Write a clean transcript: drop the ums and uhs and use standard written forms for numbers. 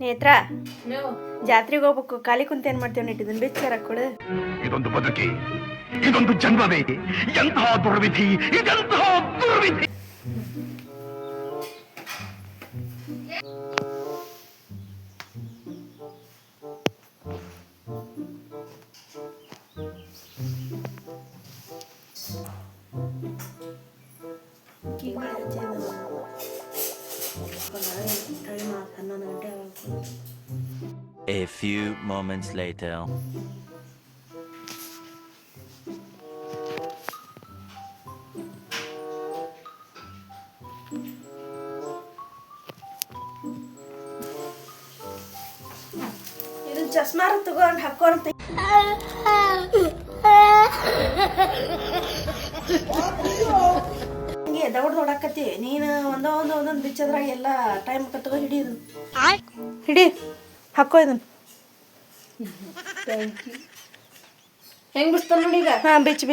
ನೇತ್ರ ಜಾತ್ರೆಗೆ ಹೋಗ್ಬೇಕು. ಖಾಲಿ ಕುಂತ ಏನ್ ಮಾಡ್ತೇವೆ ನೆಟ್ ಇದನ್ನ ಬಿಚ್ಚಾರ ಕೊಡು. ಇದೊಂದು ಬದುಕಿ, ಇದೊಂದು ಜನ್ಮವೇ, ಎಂತಹ ದುರ್ವಿಧಿ, ಇದೆಂತಹ ದುರ್ವಿಧಿ. A few moments later. ಇದನ್ನ ಚಸ್ಮಾ ತಗೊಂಡು ಹಾಕೋಂತ ಹಿಂಗೆ ದೊಡ್ಡಕತ್ತಿ ನೀನು ಒಂದೊಂದು ಬಿಚ್ಚದ್ರಾಗ ಎಲ್ಲ ಟೈಮ್ ತಗೋ ಹಿಡಿ ಇದನ್ನ ಹಿಡಿ ಹಾಕೋ ಇದನ್ನ. ಹೆಂಗ್ ಬಿಡ್ತಾನ ನೋಡಿ ಈಗ. ಹಾಂ ಬಿಚ್ಚು